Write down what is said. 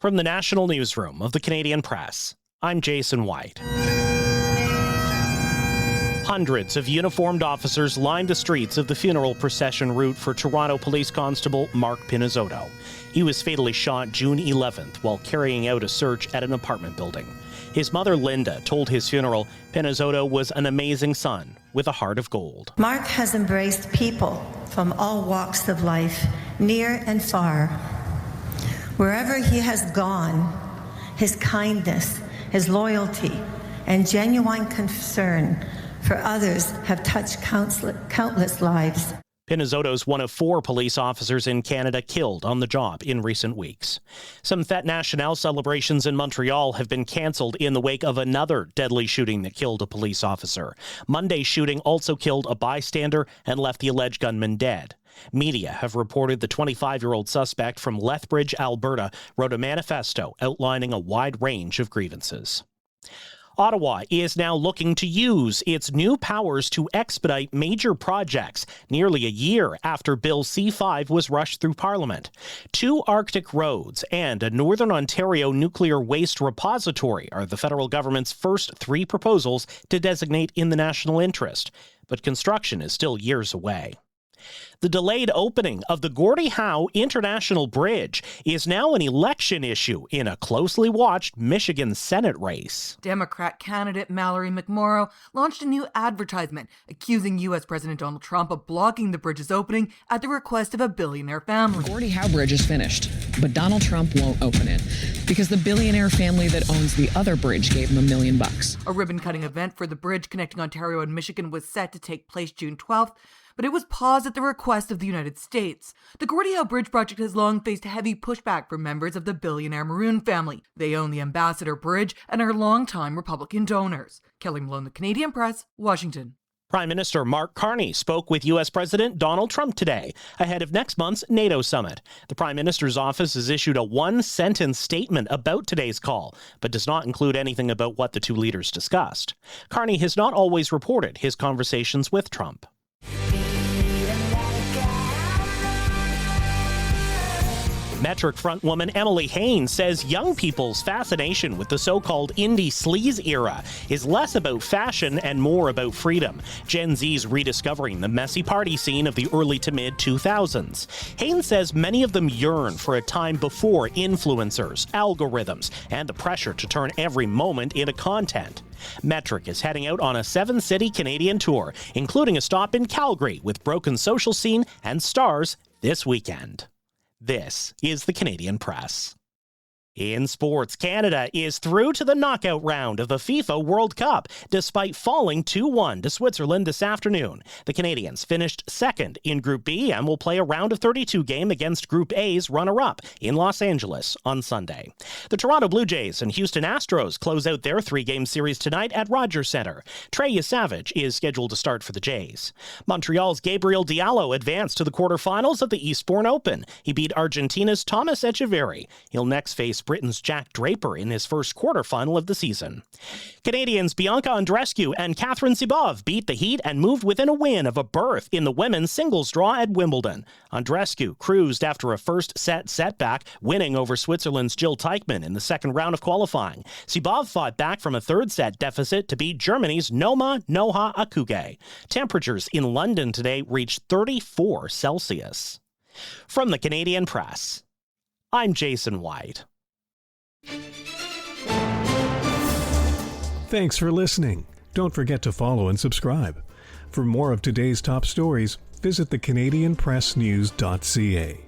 From the National Newsroom of the Canadian Press, I'm Jason White. Hundreds of uniformed officers lined the streets of the funeral procession route for Toronto Police Constable Mark Pinizzotto. He was fatally shot June 11th while carrying out a search at an apartment building. His mother, Linda, told his funeral Pinizzotto was an amazing son with a heart of gold. Mark has embraced people from all walks of life, near and far. Wherever he has gone, his kindness, his loyalty, and genuine concern for others have touched countless lives. Pinizzotto's one of 4 police officers in Canada killed on the job in recent weeks. Some Fête Nationale celebrations in Montreal have been cancelled in the wake of another deadly shooting that killed a police officer. Monday's shooting also killed a bystander and left the alleged gunman dead. Media have reported the 25-year-old suspect from Lethbridge, Alberta, wrote a manifesto outlining a wide range of grievances. Ottawa is now looking to use its new powers to expedite major projects nearly a year after Bill C-5 was rushed through Parliament. 2 Arctic roads and a Northern Ontario nuclear waste repository are the federal government's first 3 proposals to designate in the national interest, but construction is still years away. The delayed opening of the Gordie Howe International Bridge is now an election issue in a closely watched Michigan Senate race. Democrat candidate Mallory McMorrow launched a new advertisement accusing U.S. President Donald Trump of blocking the bridge's opening at the request of a billionaire family. The Gordie Howe Bridge is finished, but Donald Trump won't open it because the billionaire family that owns the other bridge gave him $1 million. A ribbon-cutting event for the bridge connecting Ontario and Michigan was set to take place June 12th, but it was paused at the request of the United States. The Gordie Howe Bridge project has long faced heavy pushback from members of the billionaire Maroon family. They own the Ambassador Bridge and are longtime Republican donors. Kelly Malone, The Canadian Press, Washington. Prime Minister Mark Carney spoke with U.S. President Donald Trump today ahead of next month's NATO summit. The Prime Minister's office has issued a 1-sentence statement about today's call, but does not include anything about what the 2 leaders discussed. Carney has not always reported his conversations with Trump. Metric frontwoman Emily Haines says young people's fascination with the so-called indie sleaze era is less about fashion and more about freedom. Gen Z's rediscovering the messy party scene of the early to mid-2000s. Haines says many of them yearn for a time before influencers, algorithms, and the pressure to turn every moment into content. Metric is heading out on a 7-city Canadian tour, including a stop in Calgary with Broken Social Scene and Stars this weekend. This is the Canadian Press. In sports, Canada is through to the knockout round of the FIFA World Cup, despite falling 2-1 to Switzerland this afternoon. The Canadians finished second in Group B and will play a round of 32 game against Group A's runner-up in Los Angeles on Sunday. The Toronto Blue Jays and Houston Astros close out their 3-game series tonight at Rogers Centre. Trey Yesavage is scheduled to start for the Jays. Montreal's Gabriel Diallo advanced to the quarterfinals of the Eastbourne Open. He beat Argentina's Thomas Echeverry. He'll next face Britain's Jack Draper in his first quarterfinal of the season. Canadians Bianca Andreescu and Catherine Sibov beat the Heat and moved within a win of a berth in the women's singles draw at Wimbledon. Andreescu cruised after a first-set setback, winning over Switzerland's Jill Teichmann in the second round of qualifying. Sibov fought back from a third-set deficit to beat Germany's Noma Noha Akuge. Temperatures in London today reached 34 Celsius. From the Canadian Press, I'm Jason White. Thanks for listening. Don't forget to follow and subscribe. For more of today's top stories, visit thecanadianpressnews.ca.